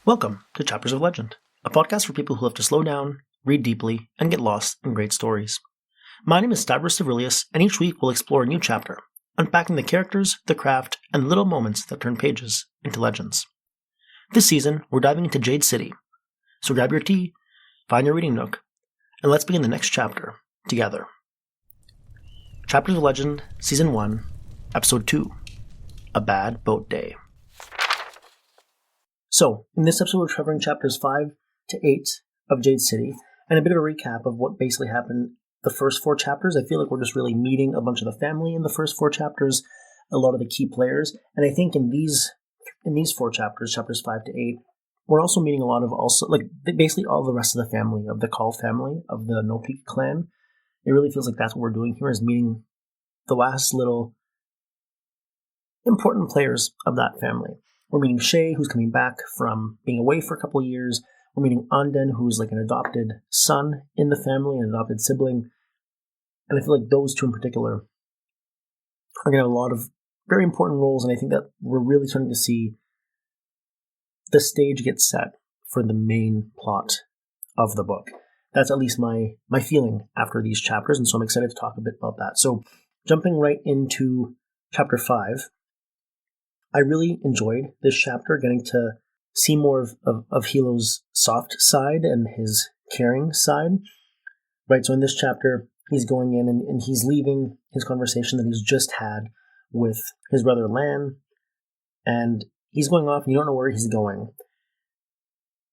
Welcome to Chapters of Legend, a podcast for people who love to slow down, read deeply, and get lost in great stories. My name is Stavros Aurelius, and each week we'll explore a new chapter, unpacking the characters, the craft, and the little moments that turn pages into legends. This season, we're diving into Jade City, so grab your tea, find your reading nook, and let's begin the next chapter together. Chapters of Legend, Season 1, Episode 2, A Bad Boat Day. So, in this episode we're covering chapters 5 to 8 of Jade City, and a bit of a recap of what basically happened the first 4 chapters. I feel like we're just really meeting a bunch of the family in the first 4 chapters, a lot of the key players, and I think in these 4 chapters, chapters 5 to 8, we're also meeting a lot of basically all the rest of the family, of the Kaul family, of the No Peak clan. It really feels like that's what we're doing here, is meeting the last little important players of that family. We're meeting Shay, who's coming back from being away for a couple of years. We're meeting Anden, who's like an adopted son in the family, an adopted sibling. And I feel like those two in particular are going to have a lot of very important roles, and I think that we're really starting to see the stage get set for the main plot of the book. That's at least my feeling after these chapters, and so I'm excited to talk a bit about that. So, jumping right into chapter 5, I really enjoyed this chapter, getting to see more of Hilo's soft side and his caring side. Right, so in this chapter, he's going in and he's leaving his conversation that he's just had with his brother Lan, and he's going off and you don't know where he's going.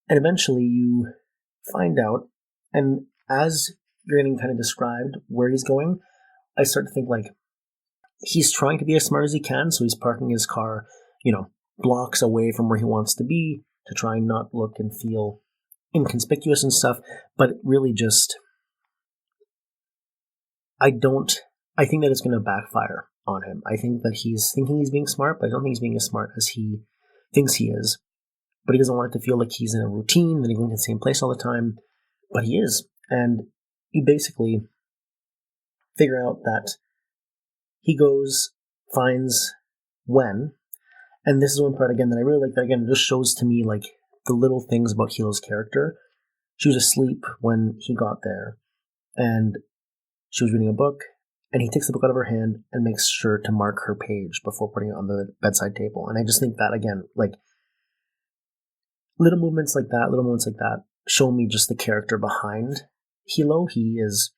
And eventually you find out, and as you're getting kind of described where he's going, I start to think like, he's trying to be as smart as he can, so he's parking his car, blocks away from where he wants to be to try and not look and feel inconspicuous and stuff, but really just, I think that it's going to backfire on him. I think that he's thinking he's being smart, but I don't think he's being as smart as he thinks he is. But he doesn't want it to feel like he's in a routine, that he's going to the same place all the time, but he is. And you basically figure out that he goes, finds Wen, and this is one part, again, that I really like, that again, it just shows to me, like, the little things about Hilo's character. She was asleep when he got there, and she was reading a book, and he takes the book out of her hand and makes sure to mark her page before putting it on the bedside table. And I just think that, again, like, little moments like that show me just the character behind Hilo. He is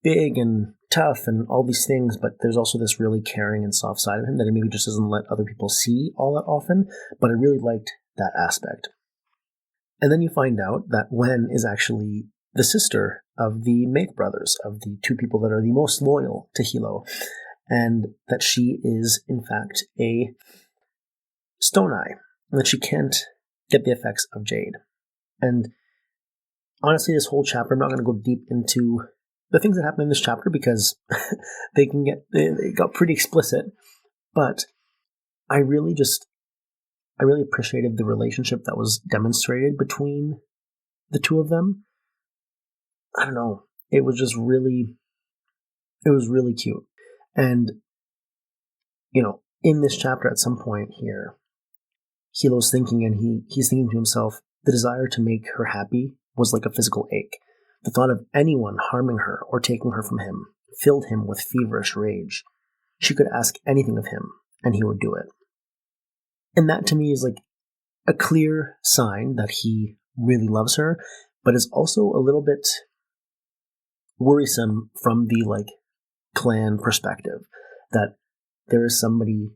big and tough and all these things, but there's also this really caring and soft side of him that he maybe just doesn't let other people see all that often, but I really liked that aspect. And then you find out that Wen is actually the sister of the Make brothers, of the 2 people that are the most loyal to Hilo, and that she is, in fact, a Stone Eye, and that she can't get the effects of Jade. And honestly, this whole chapter, I'm not going to go deep into the things that happen in this chapter because they got pretty explicit, but I really appreciated the relationship that was demonstrated between the 2 of them. I don't know, it was really cute. And, in this chapter at some point here, Hilo's thinking, and he's thinking to himself, the desire to make her happy was like a physical ache. The thought of anyone harming her or taking her from him filled him with feverish rage. She could ask anything of him, and he would do it. And that to me is like a clear sign that he really loves her, but is also a little bit worrisome from the clan perspective, that there is somebody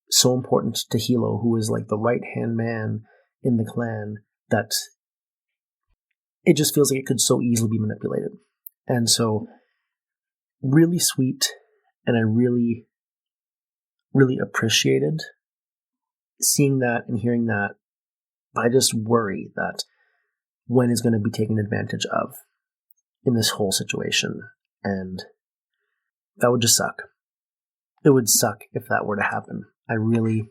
so important to Hilo who is like the right-hand man in the clan that it just feels like it could so easily be manipulated. And so, really sweet, and I really, really appreciated seeing that and hearing that. I just worry that Wen is going to be taken advantage of in this whole situation, and that would just suck. It would suck if that were to happen. I really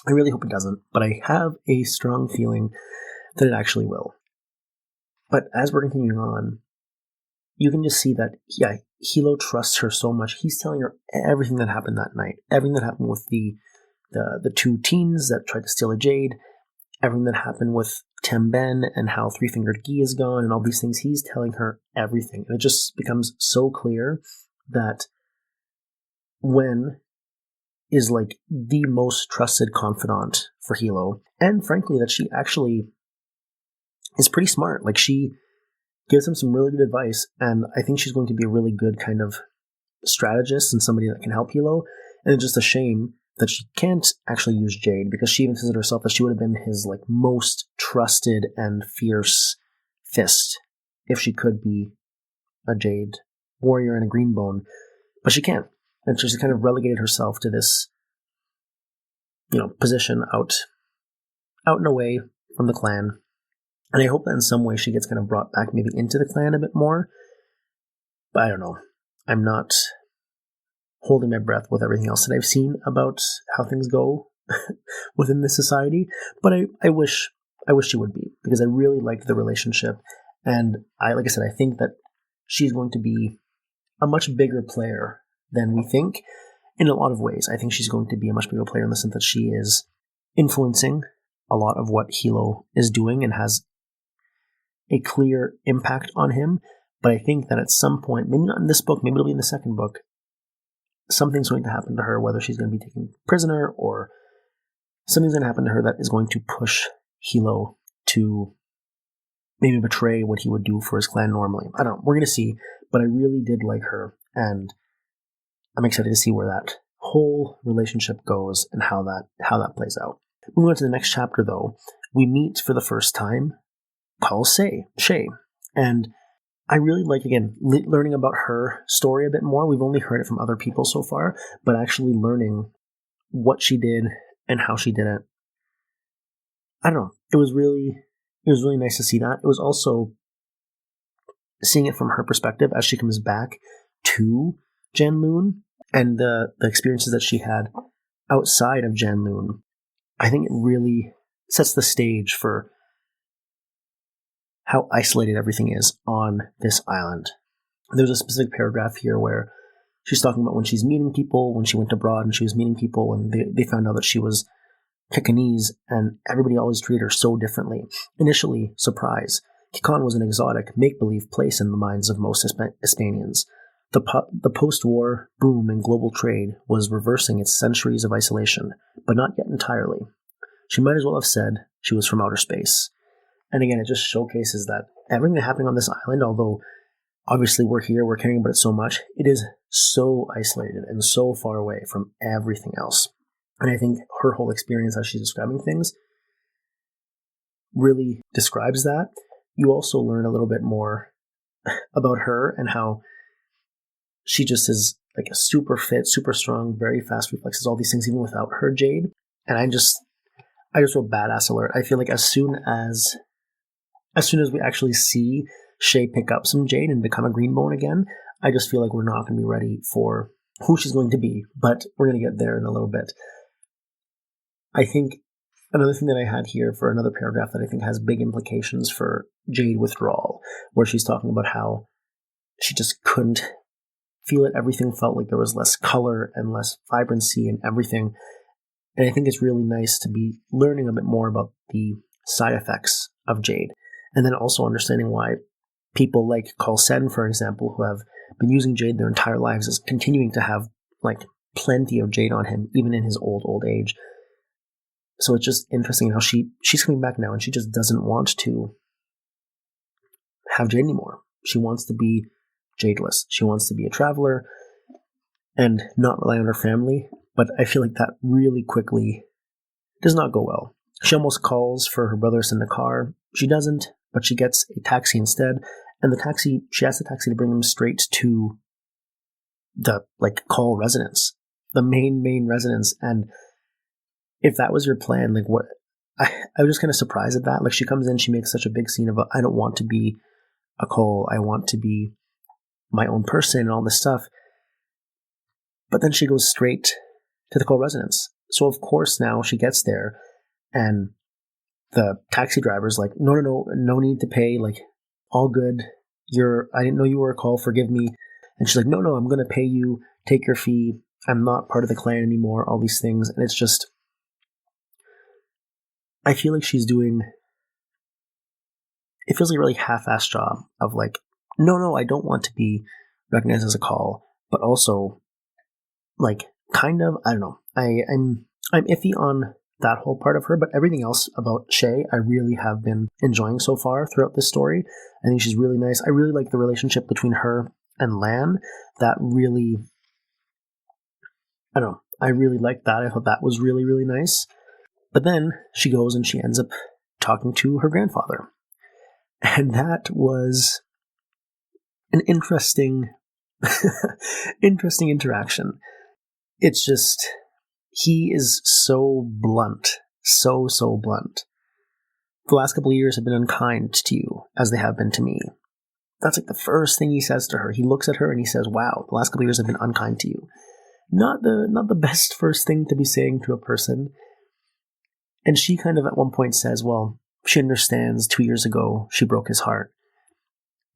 hope it doesn't, but I have a strong feeling that it actually will. But as we're continuing on, you can just see that, Hilo trusts her so much. He's telling her everything that happened that night, everything that happened with the 2 teens that tried to steal a jade, everything that happened with Temben and how Three-Fingered Gi is gone and all these things. He's telling her everything. And it just becomes so clear that Wen is like the most trusted confidant for Hilo. And frankly, that she actually is pretty smart. Like, she gives him some really good advice, and I think she's going to be a really good kind of strategist and somebody that can help Hilo. And it's just a shame that she can't actually use Jade, because she even says it herself that she would have been his like most trusted and fierce fist if she could be a Jade warrior and a Greenbone, but she can't. And she's kind of relegated herself to this, position out and away from the clan. And I hope that in some way she gets kind of brought back maybe into the clan a bit more. But I don't know. I'm not holding my breath with everything else that I've seen about how things go within this society. But I wish she would be, because I really liked the relationship. And like I said, I think that she's going to be a much bigger player than we think in a lot of ways. I think she's going to be a much bigger player in the sense that she is influencing a lot of what Hilo is doing and has a clear impact on him. But I think that at some point, maybe not in this book, maybe it'll be in the second book, something's going to happen to her, whether she's going to be taken prisoner or something's going to happen to her that is going to push Hilo to maybe betray what he would do for his clan normally. I don't know. We're going to see. But I really did like her, and I'm excited to see where that whole relationship goes and how that plays out. Moving on to the next chapter, though, we meet for the first time Kaul Shay. And I really like, again, learning about her story a bit more. We've only heard it from other people so far, but actually learning what she did and how she did it. I don't know. It was really nice to see that. It was also seeing it from her perspective as she comes back to Janloon and the experiences that she had outside of Janloon. I think it really sets the stage for how isolated everything is on this island. There's a specific paragraph here where she's talking about when she's meeting people, when she went abroad and she was meeting people, and they found out that she was Kikanese, and everybody always treated her so differently. Initially, surprise. Kikan was an exotic, make-believe place in the minds of most Hispanians. The post-war boom in global trade was reversing its centuries of isolation, but not yet entirely. She might as well have said she was from outer space. And again, it just showcases that everything that's happening on this island, although obviously we're here, we're caring about it so much, it is so isolated and so far away from everything else. And I think her whole experience as she's describing things really describes that. You also learn a little bit more about her and how she just is like a super fit, super strong, very fast reflexes, all these things, even without her Jade. And I just wrote badass alert. I feel like as soon as we actually see Shay pick up some Jade and become a Greenbone again, I just feel like we're not going to be ready for who she's going to be, but we're going to get there in a little bit. I think another thing that I had here for another paragraph that I think has big implications for Jade withdrawal, where she's talking about how she just couldn't feel it. Everything felt like there was less color and less vibrancy and everything. And I think it's really nice to be learning a bit more about the side effects of Jade. And then also understanding why people like Kaul Sen, for example, who have been using Jade their entire lives, is continuing to have like plenty of Jade on him, even in his old age. So it's just interesting how she's coming back now and she just doesn't want to have Jade anymore. She wants to be Jadeless. She wants to be a traveler and not rely on her family. But I feel like that really quickly does not go well. She almost calls for her brother to send a car. She doesn't, but she gets a taxi instead. And she asks the taxi to bring them straight to the Kaul residence, the main residence. And if that was your plan, what? I was just kind of surprised at that. Like, she comes in, she makes such a big scene of, I don't want to be a Kaul, I want to be my own person and all this stuff. But then she goes straight to the Kaul residence. So of course now she gets there and the taxi driver's like, no need to pay, all good. I didn't know you were a Kaul, forgive me. And she's like, no, I'm going to pay you, take your fee. I'm not part of the clan anymore, all these things. And it's just, I feel like she's doing, it feels like a really half-assed job of like, no, I don't want to be recognized as a Kaul, but also like kind of, I don't know. I'm iffy on that whole part of her, but everything else about Shay, I really have been enjoying so far throughout this story. I think she's really nice. I really like the relationship between her and Lan. That really, I don't know. I really liked that. I thought that was really, really nice. But then she goes and she ends up talking to her grandfather. And that was an interesting interaction. It's just, he is so blunt. So blunt. The last couple of years have been unkind to you, as they have been to me. That's like the first thing he says to her. He looks at her and he says, wow, the last couple of years have been unkind to you. Not the best first thing to be saying to a person. And she kind of at one point says, well, she understands 2 years ago she broke his heart.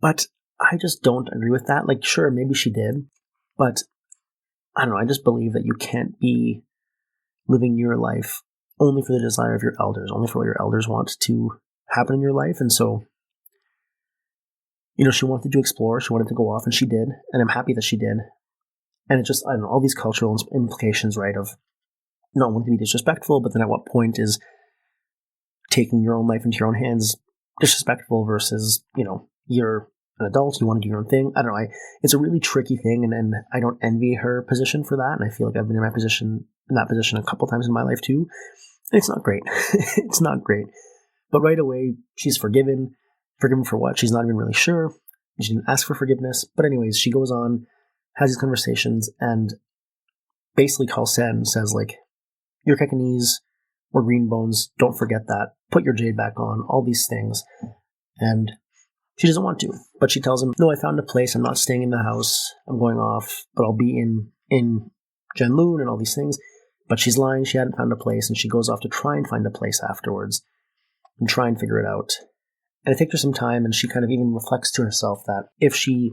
But I just don't agree with that. Like, sure, maybe she did. But I don't know, I just believe that you can't be living your life only for the desire of your elders, only for what your elders want to happen in your life. And so, she wanted to explore, she wanted to go off, and she did. And I'm happy that she did. And it just, I don't know, all these cultural implications, right, of not wanting to be disrespectful, but then at what point is taking your own life into your own hands disrespectful versus, you're an adult, you want to do your own thing. I don't know. It's a really tricky thing, and I don't envy her position for that. And I feel like I've been in that position a couple times in my life too. And it's not great. It's not great. But right away, she's forgiven. Forgiven for what? She's not even really sure. She didn't ask for forgiveness. But anyways, she goes on, has these conversations, and basically Sen says, like, you're Kekanese, we're green bones, don't forget that. Put your jade back on, all these things. And she doesn't want to, but she tells him, no, I found a place, I'm not staying in the house, I'm going off, but I'll be in Janloon and all these things. But she's lying, she hadn't found a place, and she goes off to try and find a place afterwards and try and figure it out. And it takes her some time, and she kind of even reflects to herself that if she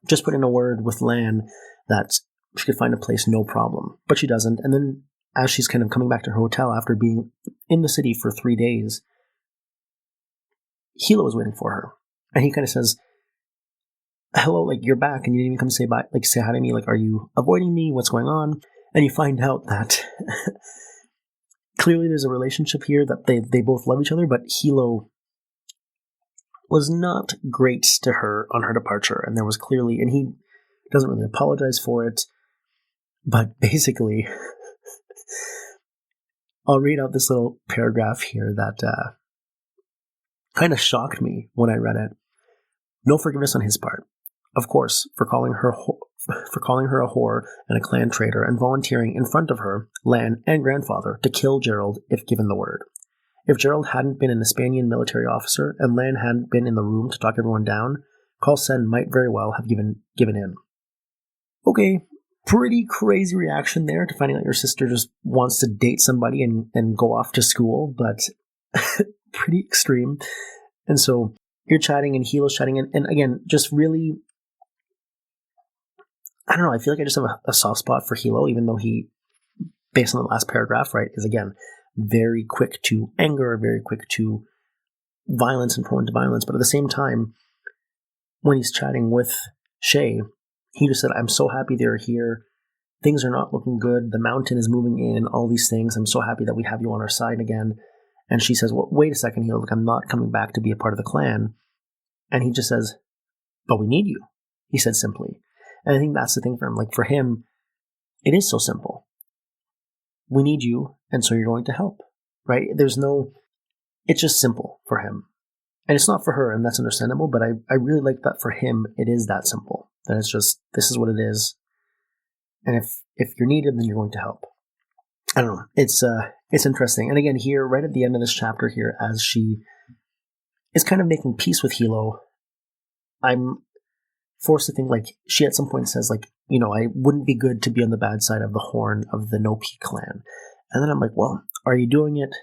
just put in a word with Lan, that she could find a place, no problem. But she doesn't. And then as she's kind of coming back to her hotel after being in the city for 3 days, Hilo is waiting for her. And he kind of says, hello, like, you're back, and you didn't even come say bye, like, say hi to me, like, are you avoiding me? What's going on? And you find out that clearly there's a relationship here, that they both love each other, but Hilo was not great to her on her departure. And there was clearly, and he doesn't really apologize for it, but basically, I'll read out this little paragraph here that kind of shocked me when I read it. No forgiveness on his part, of course, for calling her a whore and a clan traitor, and volunteering in front of her, Lan, and grandfather to kill Gerald if given the word. If Gerald hadn't been an Hispanian military officer and Lan hadn't been in the room to talk everyone down, Sen might very well have given in. Okay, pretty crazy reaction there to finding out your sister just wants to date somebody and go off to school, but pretty extreme. And so you're chatting and Hilo's chatting, and again, just really, I don't know, I feel like I just have a soft spot for Hilo, even though he, based on the last paragraph, right, is again very quick to anger, very quick to violence and prone to violence. But at the same time, when he's chatting with Shay, he just said, I'm so happy they're here. Things are not looking good. The mountain is moving in, all these things. I'm so happy that we have you on our side again. And she says, well, wait a second, Hilo, look, I'm not coming back to be a part of the clan. And he just says, but we need you, he said simply. And I think that's the thing for him. Like, for him, it is so simple. We need you, and so you're going to help, right? It's just simple for him. And it's not for her, and that's understandable, but I really like that for him, it is that simple. That it's just, this is what it is. And if you're needed, then you're going to help. I don't know. It's interesting. And again, here, right at the end of this chapter here, as she is kind of making peace with Hilo, I'm forced to think, like, she at some point says, like, I wouldn't be good to be on the bad side of the horn of the No-P clan. And then I'm like, well, are you doing it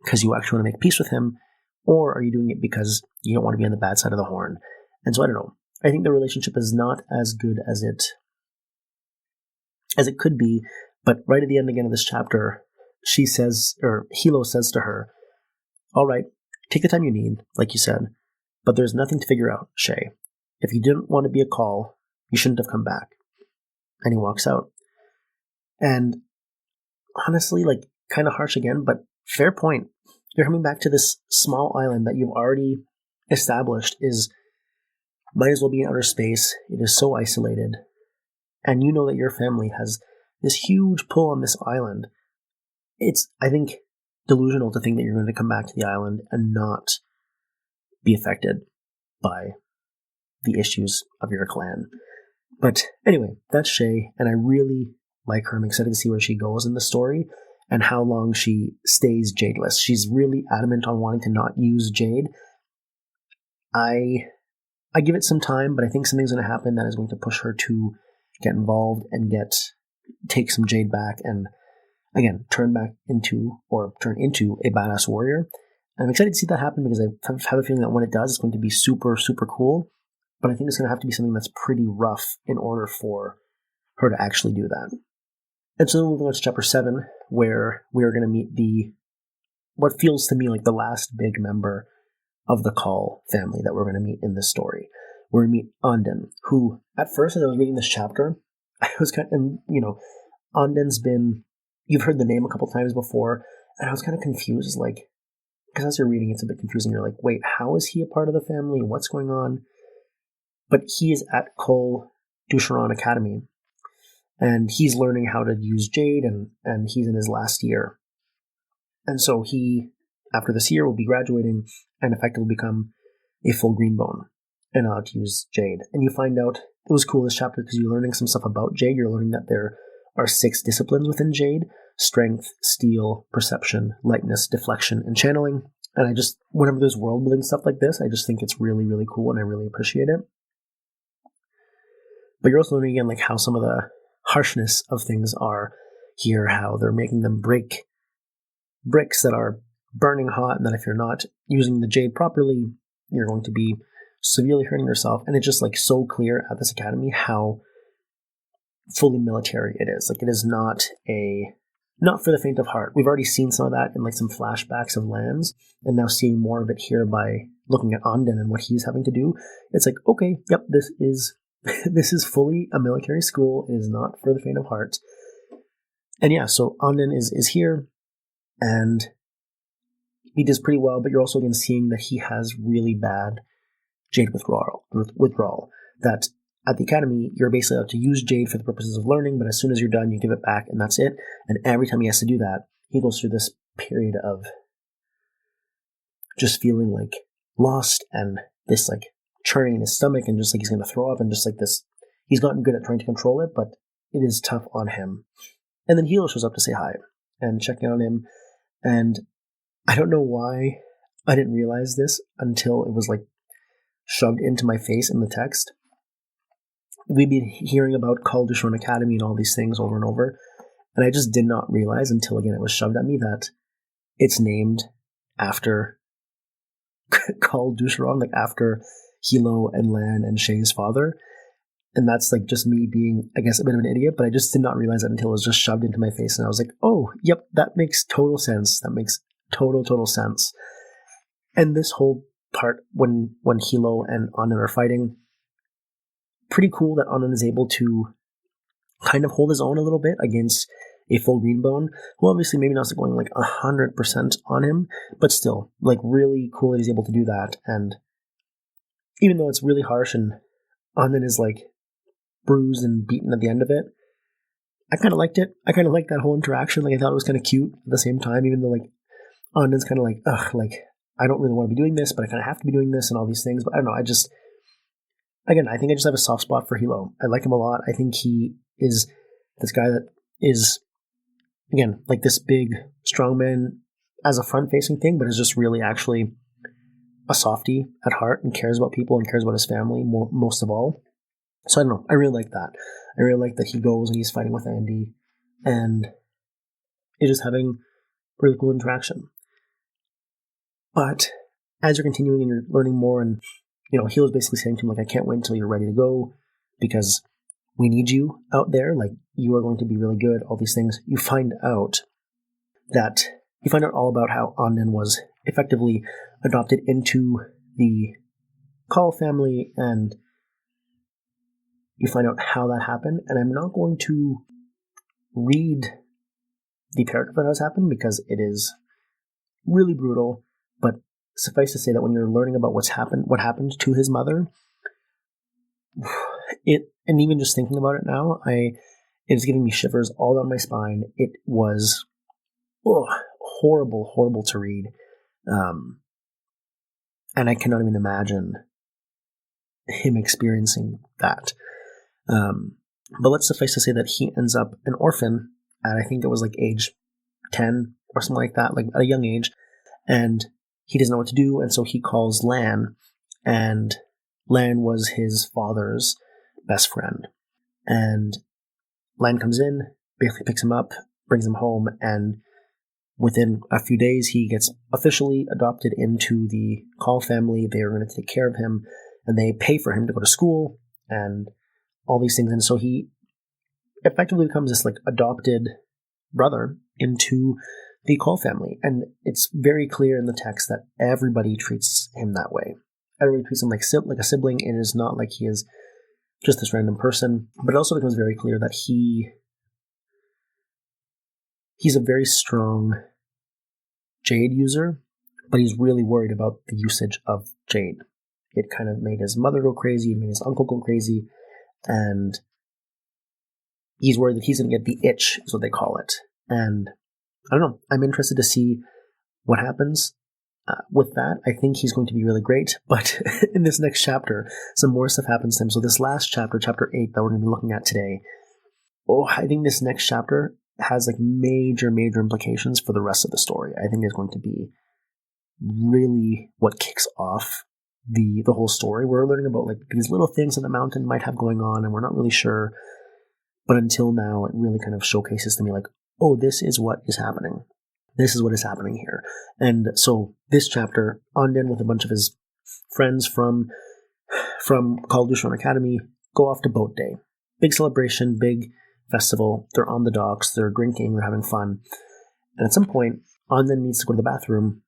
because you actually want to make peace with him, or are you doing it because you don't want to be on the bad side of the horn? And so I don't know. I think the relationship is not as good as it could be, but right at the end again of this chapter, she says, or Hilo says to her, all right, take the time you need, like you said, but there's nothing to figure out, Shay. If you didn't want to be a Kaul, you shouldn't have come back. And he walks out. And honestly, like, kind of harsh again, but fair point. You're coming back to this small island that you've already established might as well be in outer space. It is so isolated. And you know that your family has this huge pull on this island. It's, I think, delusional to think that you're going to come back to the island and not be affected by the issues of your clan. But anyway, that's Shay, and I really like her. I'm excited to see where she goes in the story and how long she stays Jadeless. She's really adamant on wanting to not use Jade. I give it some time, but I think something's going to happen that is going to push her to get involved and take some Jade back and, again, turn into a badass warrior. And I'm excited to see that happen because I have a feeling that when it does, it's going to be super, super cool. But I think it's going to have to be something that's pretty rough in order for her to actually do that. And so then moving on to chapter 7, where we are going to meet what feels to me like the last big member of the Kaul family that we're going to meet in this story. We're going to meet Anden, who, at first, as I was reading this chapter, I was Anden's been, you've heard the name a couple times before, and I was kind of confused, because as you're reading, it's a bit confusing. You're like, wait, how is he a part of the family? What's going on? But he is at Kaul Dusharon Academy, and he's learning how to use Jade, and he's in his last year. And so he, after this year, will be graduating and effectively become a full Greenbone and allowed to use Jade. And you find out, it was cool this chapter because you're learning some stuff about Jade. You're learning that there are 6 disciplines within Jade: strength, steel, perception, lightness, deflection, and channeling. And whenever there's world building stuff like this, I just think it's really, really cool and I really appreciate it. But you're also learning again, how some of the harshness of things are here, how they're making them break bricks that are burning hot, and that if you're not using the Jade properly, you're going to be severely hurting yourself. And it's just so clear at this academy how fully military it is. It is not for the faint of heart. We've already seen some of that in some flashbacks of lands, and now seeing more of it here by looking at Anden and what he's having to do. It's okay, yep, this is fully a military school. It is not for the faint of heart. And yeah, so Anden is here, and he does pretty well, but you're also again seeing that he has really bad Jade withdrawal. That at the academy, you're basically allowed to use Jade for the purposes of learning, but as soon as you're done, you give it back, and that's it. And every time he has to do that, he goes through this period of just feeling lost and this churning in his stomach, and just he's going to throw up, and just this. He's gotten good at trying to control it, but it is tough on him. And then Hilo shows up to say hi and check in on him, and I don't know why I didn't realize this until it was shoved into my face in the text. We've been hearing about Kaul Dusharon Academy and all these things over and over, and I just did not realize until again it was shoved at me that it's named after Kaul Dusharon, after Hilo and Lan and Shay's father. And that's just me being, I guess, a bit of an idiot, but I just did not realize that until it was just shoved into my face, and I was like, oh, yep, that makes total sense. That makes total sense. And this whole part when Hilo and Anden are fighting, pretty cool that Anden is able to kind of hold his own a little bit against a full Greenbone, who obviously maybe not going 100% on him, but still, really cool that he's able to do that. And even though it's really harsh and Anden is bruised and beaten at the end of it, I kind of liked it. I kind of liked that whole interaction. I thought it was kind of cute at the same time, even though Anden's kind of ugh, I don't really want to be doing this, but I kind of have to be doing this and all these things. But I don't know. I think I just have a soft spot for Hilo. I like him a lot. I think he is this guy that is, again, this big strongman as a front-facing thing, but is just really actually a softie at heart and cares about people and cares about his family most of all. So I don't know. I really like that. I really like that he goes and he's fighting with Andy and is just having really cool interaction. But as you're continuing and you're learning more, and Hilo's basically saying to him I can't wait until you're ready to go because we need you out there. You are going to be really good. All these things. You find out that you find out all about how Anden was effectively adopted into the Kaul family, and you find out how that happened. And I'm not going to read the paragraph that has happened because it is really brutal, but suffice to say that when you're learning about what happened to his mother, and even just thinking about it now, it's giving me shivers all down my spine. It was horrible, horrible to read. And I cannot even imagine him experiencing that. But let's suffice to say that he ends up an orphan at, I think it was like age 10 or something like that, like at a young age. And he doesn't know what to do. And so he calls Lan, and Lan was his father's best friend. And Lan comes in, basically picks him up, brings him home, and within a few days, he gets officially adopted into the Kaul family. They are going to take care of him, and they pay for him to go to school and all these things. And so he effectively becomes this like adopted brother into the Kaul family. And it's very clear in the text that everybody treats him that way. Everybody treats him like a sibling. It is not like he is just this random person. But it also becomes very clear that he's a very strong Jade user, but he's really worried about the usage of Jade. It kind of made his mother go crazy, it made his uncle go crazy, and he's worried that he's going to get the itch, is what they call it. And I don't know, I'm interested to see what happens with that. I think he's going to be really great, but in this next chapter, some more stuff happens to him. So this last chapter, chapter 8, that we're going to be looking at today, I think this next chapter has like major implications for the rest of the story. I think it's going to be really what kicks off the whole story. We're learning about like these little things that the mountain might have going on, and we're not really sure. But until now, it really kind of showcases to me like, oh, this is what is happening. This is what is happening here. And so this chapter, Anden with a bunch of his friends from Kaul Academy go off to boat day. Big celebration, big festival. They're on the docks, they're drinking, they're having fun. And at some point, Anden needs to go to the bathroom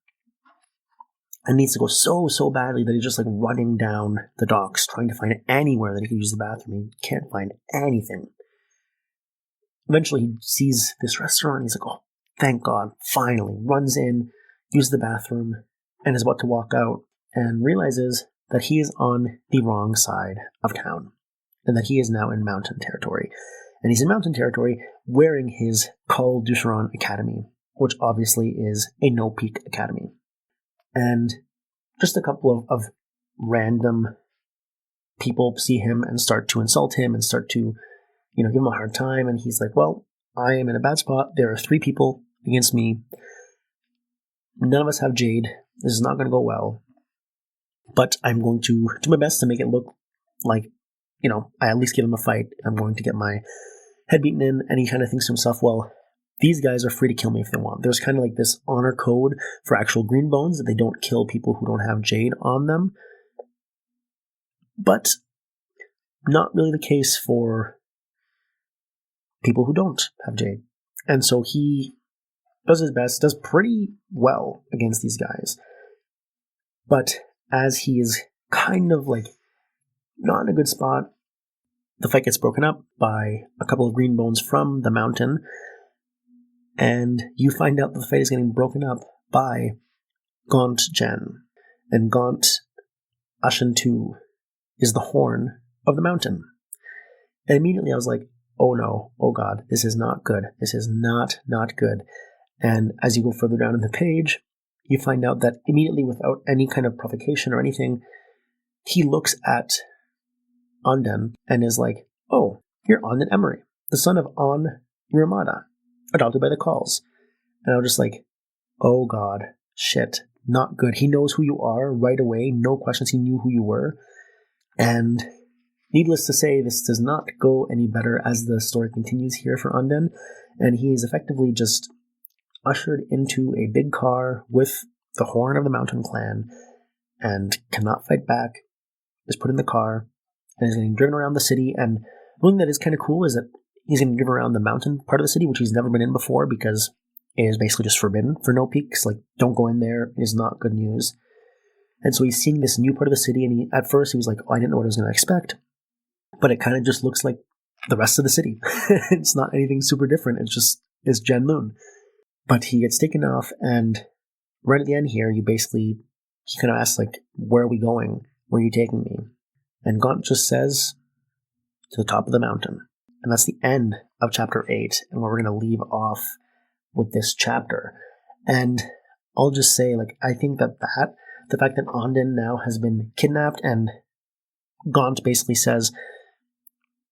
and needs to go so badly that he's just like running down the docks, trying to find anywhere that he can use the bathroom. He can't find anything. Eventually, he sees this restaurant. He's like, oh, thank God, finally. Runs in, uses the bathroom, and is about to walk out and realizes that he is on the wrong side of town and that he is now in mountain territory. And he's in mountain territory wearing his Kaul Academy, which obviously is a no-peak academy. And just a couple of random people see him and start to insult him and start to, give him a hard time. And he's like, well, I am in a bad spot. There are 3 people against me. None of us have Jade. This is not going to go well. But I'm going to do my best to make it look like, I at least give him a fight. I'm going to get my head beaten in. And he kind of thinks to himself, well, these guys are free to kill me if they want. There's kind of like this honor code for actual green bones that they don't kill people who don't have Jade on them. But not really the case for people who don't have Jade. And so he does his best, does pretty well against these guys. But as he is kind of like not in a good spot, the fight gets broken up by a couple of green bones from the mountain. And you find out that the fight is getting broken up by Gaunt Jen. And Gaunt Ashen 2 is the horn of the mountain. And immediately I was like, oh no, oh God, this is not good. This is not good. And as you go further down in the page, you find out that immediately, without any kind of provocation or anything, he looks at Anden and is like, oh, you're Anden Emery, the son of An Uramada, adopted by the Kauls. And I was just like, oh God, shit, not good. He knows who you are right away. No questions, he knew who you were. And needless to say, this does not go any better as the story continues here for Anden. And he is effectively just ushered into a big car with the horn of the mountain clan and cannot fight back, is put in the car, and is getting driven around the city. And one thing that is kind of cool is that he's going to drive around the mountain part of the city, which he's never been in before, because is basically just forbidden for No Peaks. Like, don't go in there. It is not good news. And so he's seeing this new part of the city, and at first he was like, oh, I didn't know what I was going to expect. But it kind of just looks like the rest of the city. It's not anything super different. It's Janloon. But he gets taken off, and right at the end here, he kind of asks, like, where are we going? Where are you taking me? And Gaunt just says, to the top of the mountain. And that's the end of chapter 8, and where we're going to leave off with this chapter. And I'll just say, like, I think that the fact that Ondin now has been kidnapped, and Gaunt basically says,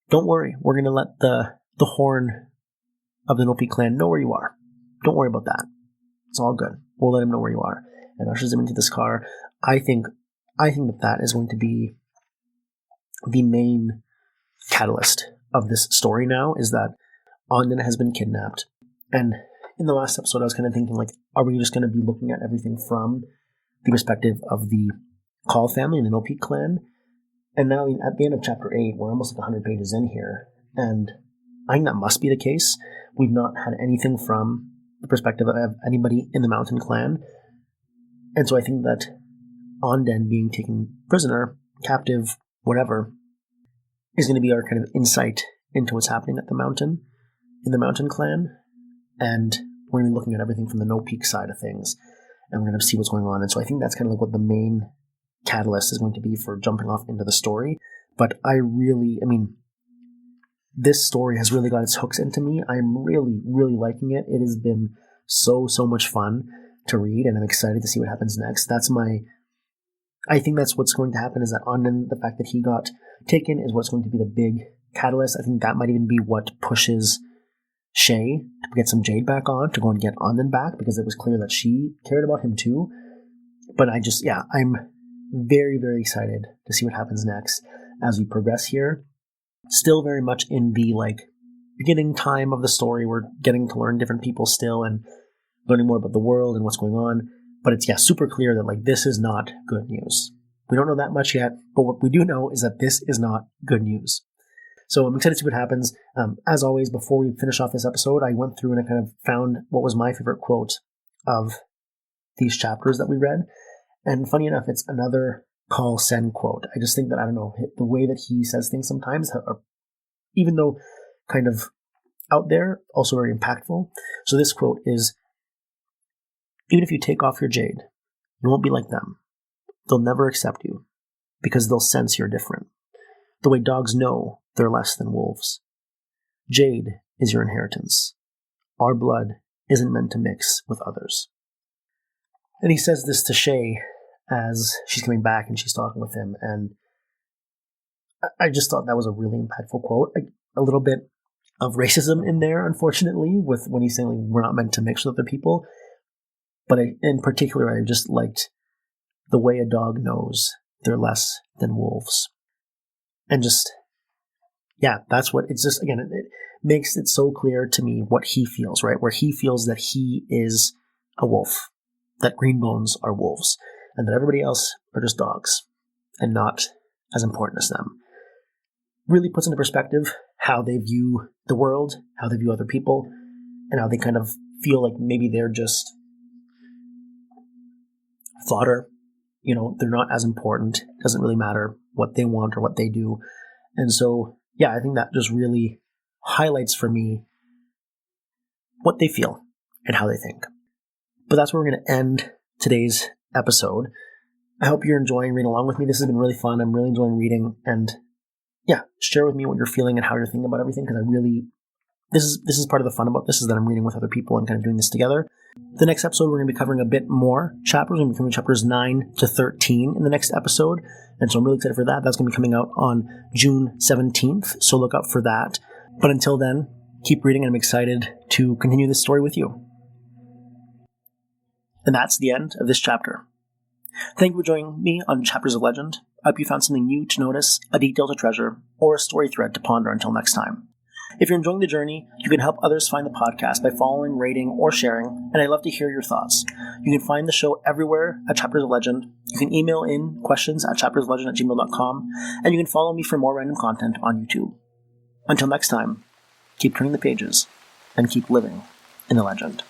don't worry, we're going to let the horn of the Nopi clan know where you are. Don't worry about that. It's all good. We'll let him know where you are. And ushers him into this car. I think that is going to be the main catalyst of this story now, is that Ondin has been kidnapped. And in the last episode, I was kind of thinking, like, are we just going to be looking at everything from the perspective of the Kaul family and the Nopi clan? And now at the end of chapter 8, we're almost like 100 pages in here. And I think that must be the case. We've not had anything from the perspective of anybody in the Mountain Clan. And so I think that Ondin being taken prisoner, captive, whatever, is going to be our kind of insight into what's happening at the mountain, in the Mountain Clan. And we're going to be looking at everything from the No Peak side of things. And we're going to see what's going on. And so I think that's kind of like what the main catalyst is going to be for jumping off into the story. But this story has really got its hooks into me. I'm really, really liking it. It has been so much fun to read, and I'm excited to see what happens next. I think that's what's going to happen, is that Ondin, the fact that he got taken, is what's going to be the big catalyst. I think that might even be what pushes Shay to get some Jade back on, to go and get Ondin back, because it was clear that she cared about him too. But I'm very, very excited to see what happens next as we progress here. Still very much in the beginning time of the story. We're getting to learn different people still and learning more about the world and what's going on. But it's super clear that this is not good news. We don't know that much yet, but what we do know is that this is not good news. So I'm excited to see what happens. As always, before we finish off this episode, I went through and I kind of found what was my favorite quote of these chapters that we read. And funny enough, it's another Kaul Sen quote. I just think that, I don't know, the way that he says things sometimes are, even though kind of out there, also very impactful. So this quote is, even if you take off your jade, you won't be like them. They'll never accept you, because they'll sense you're different. The way dogs know they're less than wolves. Jade is your inheritance. Our blood isn't meant to mix with others. And he says this to Shay as she's coming back and she's talking with him. And I just thought that was a really impactful quote. A little bit of racism in there, unfortunately, with when he's saying we're not meant to mix with other people. But in particular, I just liked the way a dog knows they're less than wolves. And just, that's what it's just, again, it makes it so clear to me what he feels, right? Where he feels that he is a wolf, that Greenbones are wolves, and that everybody else are just dogs and not as important as them. Really puts into perspective how they view the world, how they view other people, and how they kind of feel like maybe they're just fodder. They're not as important. It doesn't really matter what they want or what they do. And so, I think that just really highlights for me what they feel and how they think. But that's where we're going to end today's episode. I hope you're enjoying reading along with me. This has been really fun. I'm really enjoying reading. And share with me what you're feeling and how you're thinking about everything, because this is part of the fun about this, is that I'm reading with other people and kind of doing this together. The next episode, we're going to be covering a bit more chapters. We're going to be covering chapters 9 to 13 in the next episode. And so I'm really excited for that. That's going to be coming out on June 17th. So look out for that. But until then, keep reading, and I'm excited to continue this story with you. And that's the end of this chapter. Thank you for joining me on Chapters of Legend. I hope you found something new to notice, a detail to treasure, or a story thread to ponder until next time. If you're enjoying the journey, you can help others find the podcast by following, rating, or sharing, and I'd love to hear your thoughts. You can find the show everywhere at Chapters of Legend. You can email in questions at chaptersoflegend@gmail.com, and you can follow me for more random content on YouTube. Until next time, keep turning the pages, and keep living in the legend.